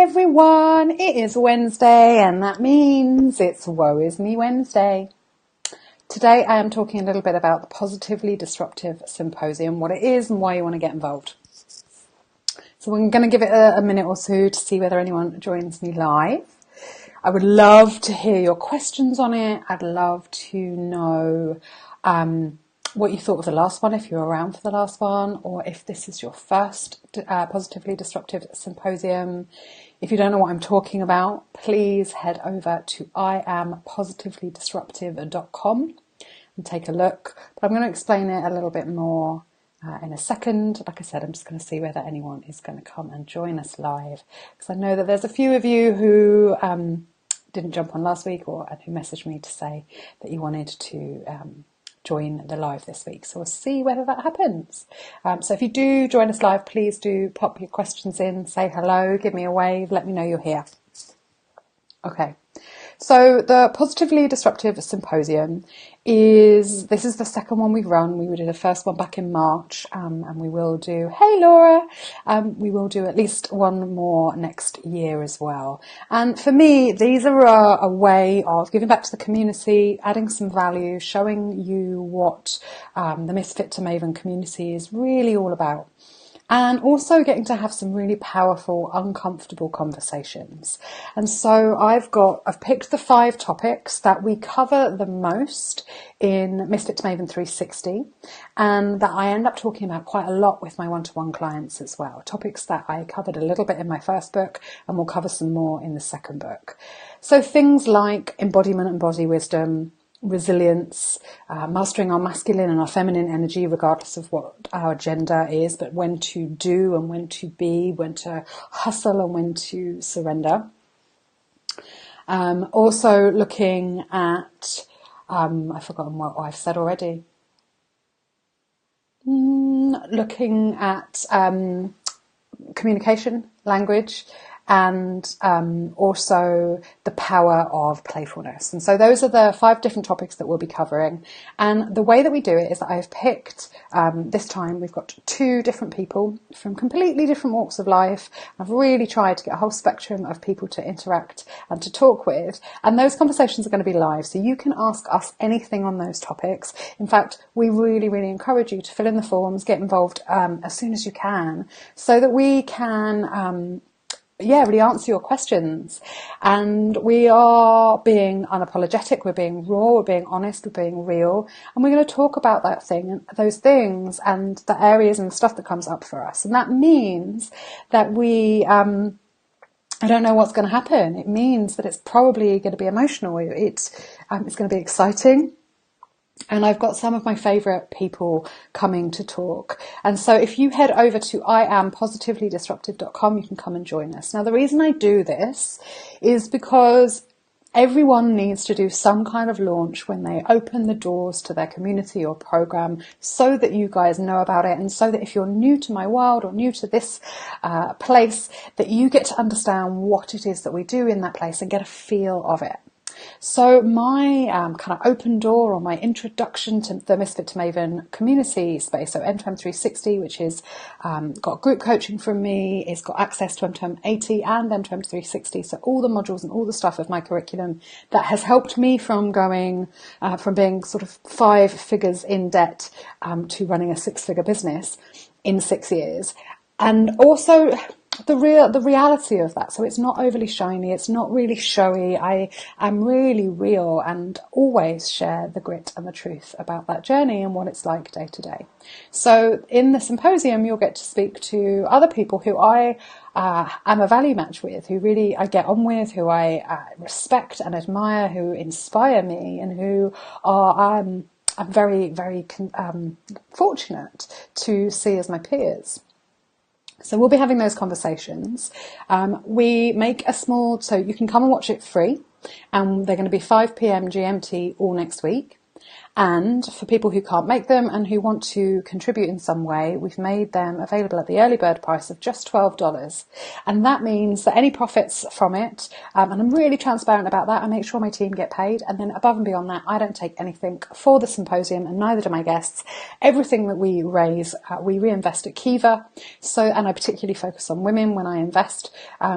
everyone, it is Wednesday and that means it's Woe Is Me Wednesday. Today I am talking a little bit about the Positively Disruptive Symposium, what it is and why you want to get involved. So I'm going to give it a minute or two to see whether anyone joins me live. I would love to hear your questions on it. I'd love to know what you thought of the last one, if you were around for the last one, or if this is your first Positively Disruptive Symposium. If you don't know what I'm talking about, please head over to iampositivelydisruptive.com and take a look. But I'm going to explain it a little bit more in a second. Like I said, I'm just going to see whether anyone is going to come and join us live, because I know that there's a few of you who didn't jump on last week and who messaged me to say that you wanted to join the live this week. So we'll see whether that happens. So if you do join us live, please do pop your questions in, say hello, give me a wave, let me know you're here. Okay. So the Positively Disruptive Symposium is the second one we've run. We did the first one back in March, and we will do, hey Laura, we will do at least one more next year as well. And for me, these are a way of giving back to the community, adding some value, showing you what the Misfit to Maven community is really all about. And also getting to have some really powerful, uncomfortable conversations. And so I've picked the 5 topics that we cover the most in Misfit to Maven 360, and that I end up talking about quite a lot with my one-to-one clients as well. Topics that I covered a little bit in my first book, and we'll cover some more in the second book. So things like embodiment and body wisdom, resilience, mastering our masculine and our feminine energy regardless of what our gender is, but when to do and when to be, when to hustle and when to surrender. Also looking at, I've forgotten what I've said already. Looking at communication, language, and also the power of playfulness. And so those are the 5 different topics that we'll be covering. And the way that we do it is that I've picked, this time we've got 2 different people from completely different walks of life. I've really tried to get a whole spectrum of people to interact and to talk with. And those conversations are going to be live, so you can ask us anything on those topics. In fact, we really, really encourage you to fill in the forms, get involved as soon as you can, so that we can really answer your questions. And we are being unapologetic, we're being raw, we're being honest, we're being real, and we're going to talk about those things and the areas and the stuff that comes up for us. And that means that we I don't know what's going to happen. It means that it's probably going to be emotional, it's going to be exciting. And I've got some of my favourite people coming to talk. And so if you head over to iampositivelydisruptive.com, you can come and join us. Now, the reason I do this is because everyone needs to do some kind of launch when they open the doors to their community or program, so that you guys know about it, and so that if you're new to my world or new to this place, that you get to understand what it is that we do in that place and get a feel of it. So my kind of open door, or my introduction to the Misfit to Maven community space, so MTM 360, which is got group coaching from me, it's got access to MTM 80 and MTM 360, so all the modules and all the stuff of my curriculum that has helped me from going from being sort of 5 figures in debt to running a 6-figure business in 6 years. And also the reality of that. So it's not overly shiny, it's not really showy. I am really real and always share the grit and the truth about that journey and what it's like day to day. So in the symposium, you'll get to speak to other people who I am a value match with, who really I get on with, who I respect and admire, who inspire me, and who are I'm very, very fortunate to see as my peers. So we'll be having those conversations. We make so you can come and watch it free, and they're going to be 5 p.m. GMT all next week. And for people who can't make them and who want to contribute in some way, we've made them available at the early bird price of just $12. And that means that any profits from it, and I'm really transparent about that, I make sure my team get paid. And then above and beyond that, I don't take anything for the symposium, and neither do my guests. Everything that we raise, we reinvest at Kiva. And I particularly focus on women when I invest,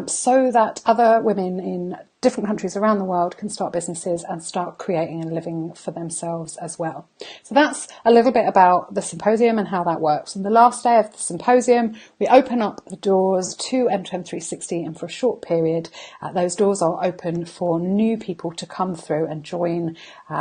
so that other women in different countries around the world can start businesses and start creating a living for themselves as well. So that's a little bit about the symposium and how that works. On the last day of the symposium, we open up the doors to M2M 360, and for a short period, those doors are open for new people to come through and join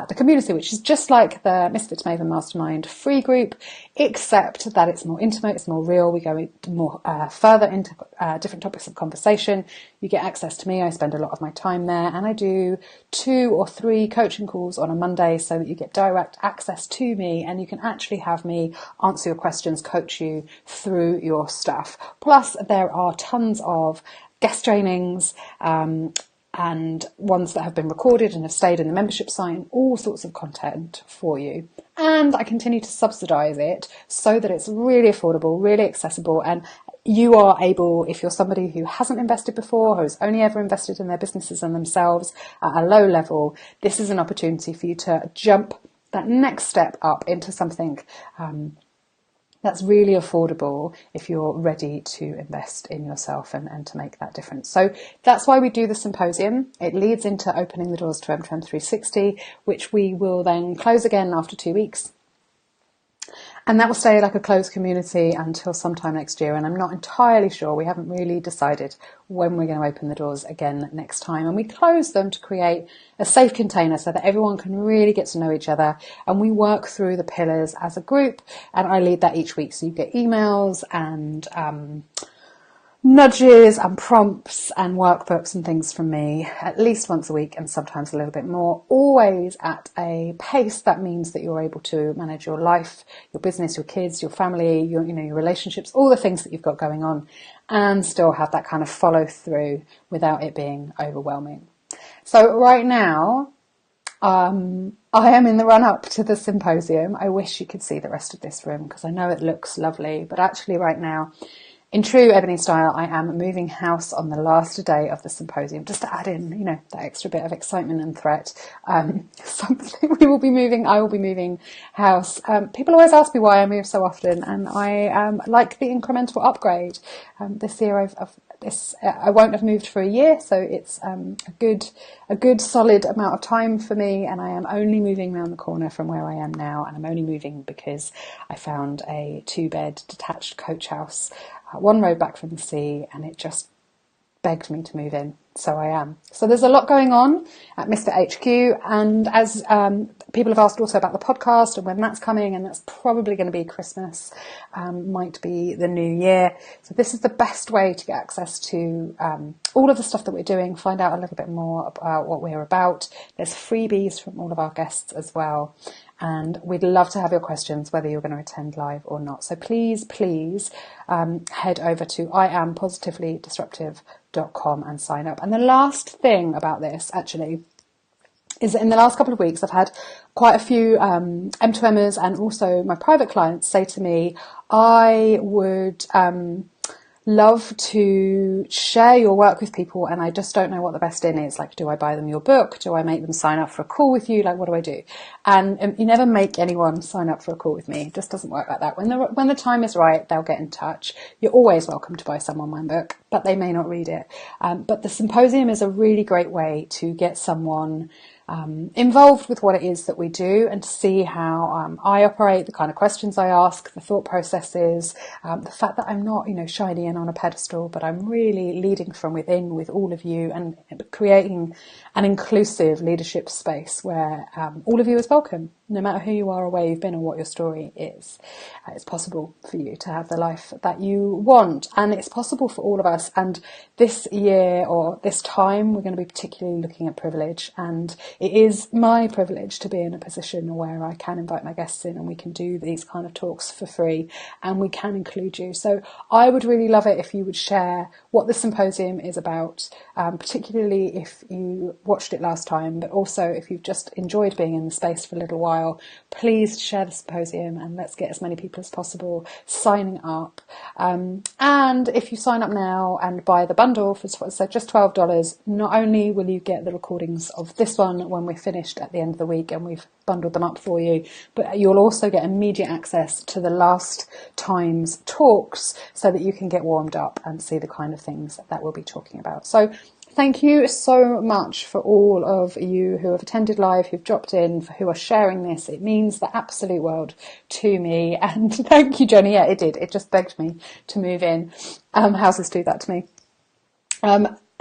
the community, which is just like the Misfit Maven Mastermind free group, except that it's more intimate, it's more real. We go more further into different topics of conversation. You get access to me. I spend a lot of my time there, and I do 2 or 3 coaching calls on a Monday so that you get direct access to me and you can actually have me answer your questions, coach you through your stuff. Plus there are tons of guest trainings and ones that have been recorded and have stayed in the membership site, and all sorts of content for you. And I continue to subsidise it so that it's really affordable, really accessible, and you are able, if you're somebody who hasn't invested before, who's only ever invested in their businesses and themselves at a low level, this is an opportunity for you to jump that next step up into something that's really affordable if you're ready to invest in yourself and to make that difference. So that's why we do the symposium. It leads into opening the doors to M2M 360, which we will then close again after 2 weeks. And that will stay like a closed community until sometime next year. And I'm not entirely sure. We haven't really decided when we're going to open the doors again next time. And we close them to create a safe container so that everyone can really get to know each other. And we work through the pillars as a group. And I lead that each week. So you get emails and nudges and prompts and workbooks and things from me at least once a week, and sometimes a little bit more, always at a pace that means that you're able to manage your life, your business, your kids, your family, your relationships, all the things that you've got going on, and still have that kind of follow through without it being overwhelming. So right now, I am in the run up to the symposium. I wish you could see the rest of this room because I know it looks lovely, but actually right now, in true Ebony style, I am moving house on the last day of the symposium, just to add in, that extra bit of excitement and threat. Something I will be moving house. People always ask me why I move so often, and I like the incremental upgrade. This year I won't have moved for a year, so it's a good solid amount of time for me, and I am only moving around the corner from where I am now, and I'm only moving because I found a 2-bed detached coach house, 1 road back from the sea, and it just begged me to move in. So I am. So there's a lot going on at Misfit HQ, and as people have asked also about the podcast and when that's coming, and that's probably going to be Christmas, might be the new year. So this is the best way to get access to all of the stuff that we're doing, find out a little bit more about what we're about. There's freebies from all of our guests as well. And we'd love to have your questions, whether you're going to attend live or not. So please head over to iampositivelydisruptive.com and sign up. And the last thing about this, actually, is that in the last couple of weeks, I've had quite a few M2Mers and also my private clients say to me, I would love to share your work with people, and I just don't know what the best in is. Like, do I buy them your book? Do I make them sign up for a call with you? Like, what do I do? And you never make anyone sign up for a call with me. It just doesn't work like that. When the time is right, they'll get in touch. You're always welcome to buy someone my book, but they may not read it. But the symposium is a really great way to get someone involved with what it is that we do, and to see how I operate, the kind of questions I ask, the thought processes, the fact that I'm not, shiny and on a pedestal, but I'm really leading from within with all of you and creating an inclusive leadership space where all of you is welcome, no matter who you are or where you've been or what your story is. It's possible for you to have the life that you want, and it's possible for all of us. And this year, or this time, we're going to be particularly looking at privilege, and it is my privilege to be in a position where I can invite my guests in and we can do these kind of talks for free, and we can include you. So I would really love it if you would share what the symposium is about, particularly if you watched it last time, but also if you've just enjoyed being in the space for a little while. while, please share the symposium and let's get as many people as possible signing up. And if you sign up now and buy the bundle for so just $12, not only will you get the recordings of this one when we're finished at the end of the week and we've bundled them up for you, but you'll also get immediate access to the last time's talks so that you can get warmed up and see the kind of things that we'll be talking about. So thank you so much for all of you who have attended live, who've dropped in, for who are sharing this. It means the absolute world to me. And thank you, Jenny. Yeah, it did. It just begged me to move in. Houses do that to me.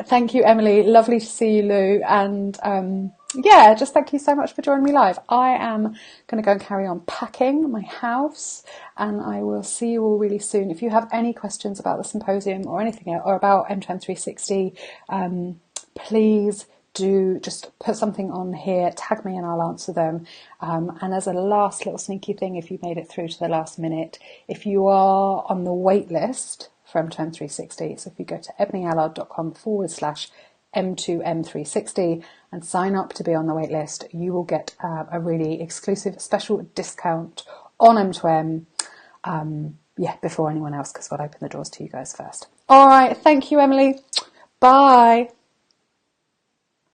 Thank you, Emily. Lovely to see you, Lou. And yeah, just thank you so much for joining me live. I am going to go and carry on packing my house, and I will see you all really soon. If you have any questions about the symposium or anything else, or about M2360, please do just put something on here, tag me, and I'll answer them. And as a last little sneaky thing, if you made it through to the last minute, if you are on the wait list for M2360, so if you go to ebonyallard.com/M2M360 and sign up to be on the wait list, you will get a really exclusive special discount on M2M, before anyone else, because we'll open the doors to you guys first. All right, thank you, Emily. Bye.